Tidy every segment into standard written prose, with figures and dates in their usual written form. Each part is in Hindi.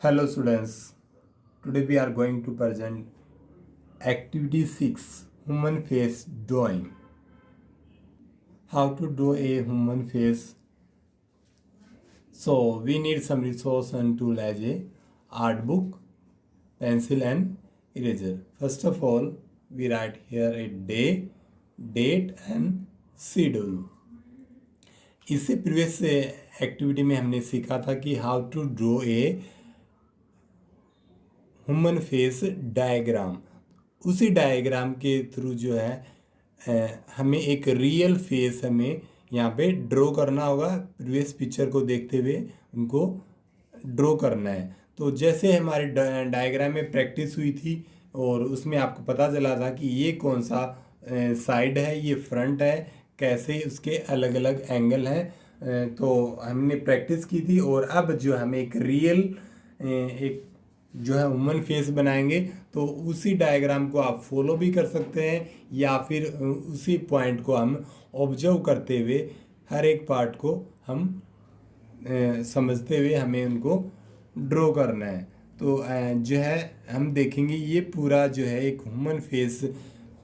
Hello students, today we are going to present activity 6 human face drawing. How to draw a human face? So we need some resource and tool as a art book, pencil and eraser. First of all, we write here a day, date and schedule. इससे प्रीवियस एक्टिविटी में हमने सीखा था कि how to draw a human face diagram. उसी डायग्राम के थ्रू जो है हमें एक रियल फेस हमें यहाँ पे ड्रॉ करना होगा। प्रीवियस पिक्चर को देखते हुए उनको ड्रॉ करना है। तो जैसे हमारे डायग्राम में प्रैक्टिस हुई थी और उसमें आपको पता चला था कि ये कौन सा साइड है, ये फ्रंट है, कैसे उसके अलग अलग एंगल हैं। तो हमने प्रैक्टिस की थी और अब जो हमें एक रियल एक जो है ह्यूमन फेस बनाएंगे। तो उसी डायग्राम को आप फॉलो भी कर सकते हैं या फिर उसी पॉइंट को हम ऑब्जर्व करते हुए हर एक पार्ट को हम समझते हुए हमें उनको ड्रॉ करना है। तो जो है हम देखेंगे ये पूरा जो है एक ह्यूमन फेस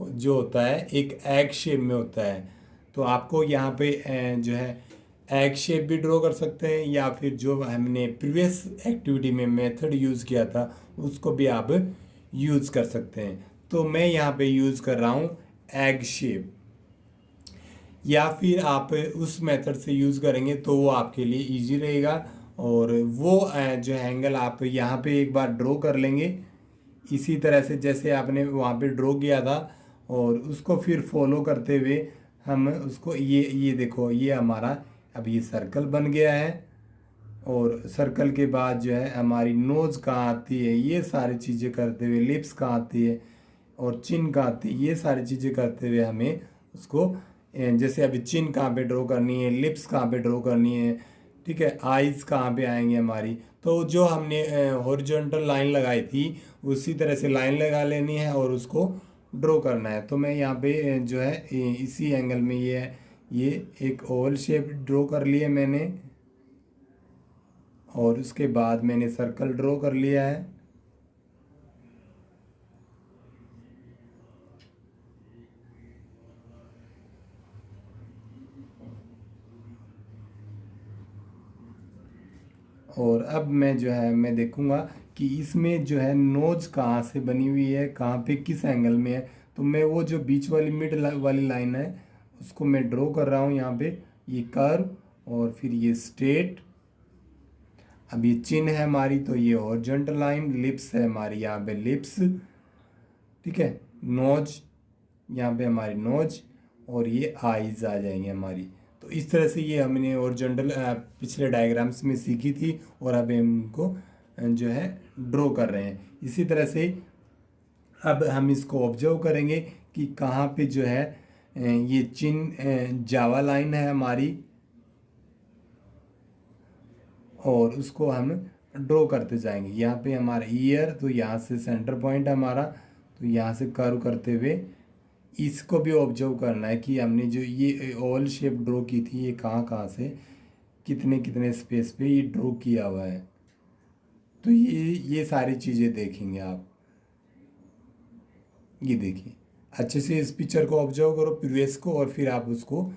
जो होता है एक एग शेप में होता है। तो आपको यहाँ पे जो है एग शेप भी ड्रॉ कर सकते हैं या फिर जो हमने प्रीवियस एक्टिविटी में मेथड यूज़ किया था उसको भी आप यूज़ कर सकते हैं। तो मैं यहाँ पे यूज़ कर रहा हूँ एग शेप, या फिर आप उस मेथड से यूज़ करेंगे तो वो आपके लिए इजी रहेगा। और वो जो एंगल आप यहाँ पे एक बार ड्रॉ कर लेंगे इसी तरह से जैसे आपने वहाँ पे ड्रॉ किया था, और उसको फिर फॉलो करते हुए हम उसको ये देखो ये हमारा अब ये सर्कल बन गया है। और सर्कल के बाद जो है हमारी नोज़ कहाँ आती है, ये सारी चीज़ें करते हुए लिप्स कहाँ आती है और चिन कहाँ आती है, ये सारी चीज़ें करते हुए हमें उसको जैसे अभी चिन कहाँ पे ड्रॉ करनी है, लिप्स कहाँ पे ड्रॉ करनी है, ठीक है, आइज़ कहाँ पे आएंगे हमारी। तो जो हमने हॉरिजॉन्टल लाइन लगाई थी उसी तरह से लाइन लगा लेनी है और उसको ड्रॉ करना है। तो मैं यहाँ पे जो है इसी एंगल में ये एक ओवल शेप ड्रॉ कर लिया मैंने, और उसके बाद मैंने सर्कल ड्रॉ कर लिया है। और अब मैं जो है मैं देखूंगा कि इसमें जो है नोज कहाँ से बनी हुई है, कहाँ पे किस एंगल में है। तो मैं वो जो बीच वाली मिड वाली लाइन है उसको मैं ड्रॉ कर रहा हूँ यहाँ पे, ये कर्व और फिर ये स्ट्रेट। अब ये चिन है हमारी तो ये हॉरिजॉन्टल लाइन, लिप्स है हमारी यहाँ पे लिप्स, ठीक है, नोज यहाँ पे हमारी नोज और ये आईज आ जाएंगे हमारी। तो इस तरह से ये हमने ओरिजेंटल पिछले डायग्राम्स में सीखी थी और अब हम इनको जो है ड्रॉ कर रहे हैं। इसी तरह से अब हम इसको ऑब्जर्व करेंगे कि कहाँ पे जो है ये चिन जावा लाइन है हमारी, और उसको हम ड्रॉ करते जाएंगे। यहाँ पे हमारा ईयर, तो यहाँ से सेंटर पॉइंट हमारा, तो यहाँ से कर्व करते हुए इसको भी ऑब्जर्व करना है कि हमने जो ये ओवल शेप ड्रॉ की थी ये कहाँ कहाँ से कितने कितने स्पेस पे ये ड्रॉ किया हुआ है। तो ये सारी चीज़ें देखेंगे आप। ये देखिए अच्छे से इस पिक्चर को ऑब्जर्व करो प्रीवियस को, और फिर आप उसको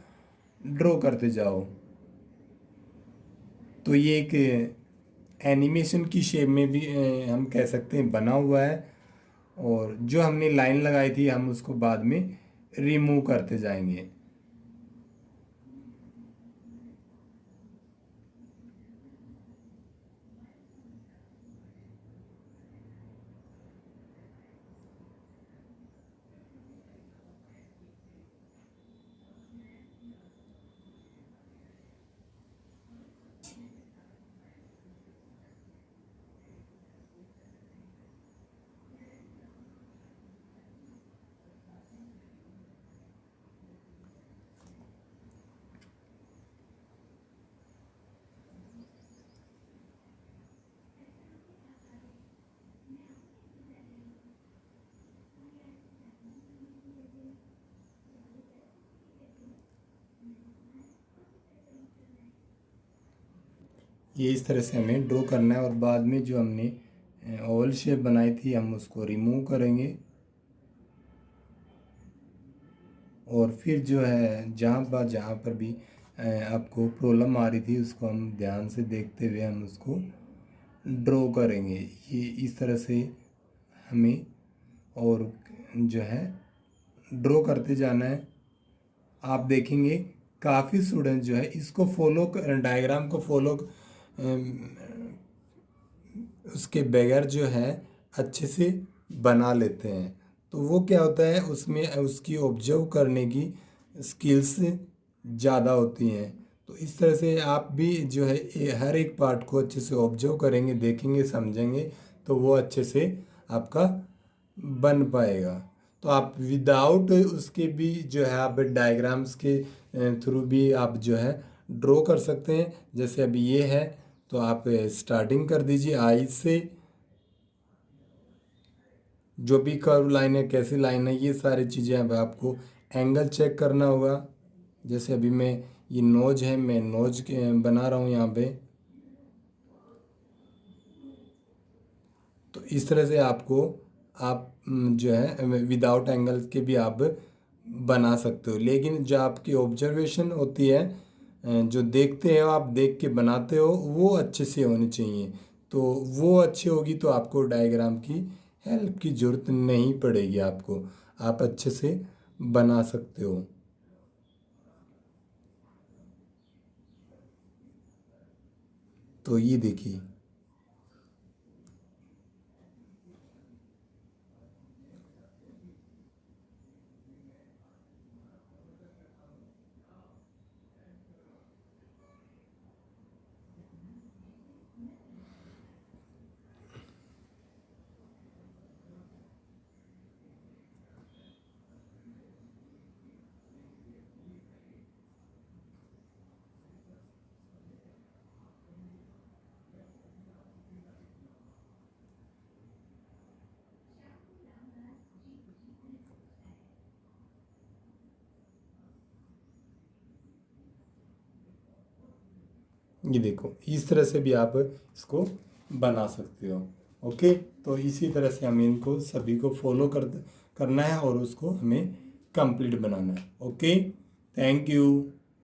ड्रॉ करते जाओ। तो ये एक एनिमेशन की शेप में भी हम कह सकते हैं बना हुआ है। और जो हमने लाइन लगाई थी हम उसको बाद में रिमूव करते जाएंगे। ये इस तरह से हमें ड्रॉ करना है और बाद में जो हमने ओवल शेप बनाई थी हम उसको रिमूव करेंगे और फिर जो है जहाँ पर भी आपको प्रॉब्लम आ रही थी उसको हम ध्यान से देखते हुए हम उसको ड्रॉ करेंगे। ये इस तरह से हमें और जो है ड्रॉ करते जाना है। आप देखेंगे काफ़ी स्टूडेंट जो है इसको फॉलो डायग्राम को फॉलो उसके बगैर जो है अच्छे से बना लेते हैं। तो वो क्या होता है उसमें उसकी ऑब्जर्व करने की स्किल्स ज़्यादा होती हैं। तो इस तरह से आप भी जो है हर एक पार्ट को अच्छे से ऑब्जर्व करेंगे, देखेंगे, समझेंगे तो वो अच्छे से आपका बन पाएगा। तो आप विदाउट उसके भी जो है आप डायग्राम्स के थ्रू भी आप जो है ड्रॉ कर सकते हैं। जैसे अभी ये है तो आप स्टार्टिंग कर दीजिए आई से, जो भी कर्व लाइन है कैसी लाइन है ये सारी चीज़ें अब आपको एंगल चेक करना होगा। जैसे अभी मैं ये नोज है, मैं नोज बना रहा हूँ यहाँ पे। तो इस तरह से आपको आप जो है विदाउट एंगल के भी आप बना सकते हो। लेकिन जो आपकी ऑब्जर्वेशन होती है जो देखते हो आप, देख के बनाते हो वो अच्छे से होनी चाहिए। तो वो अच्छी होगी तो आपको डायग्राम की हेल्प की ज़रूरत नहीं पड़ेगी आपको, आप अच्छे से बना सकते हो। तो ये देखिए ये देखो इस तरह से भी आप इसको बना सकते हो। ओके, तो इसी तरह से हमें इनको सभी को फॉलो करना है और उसको हमें कंप्लीट बनाना है। Okay, thank you.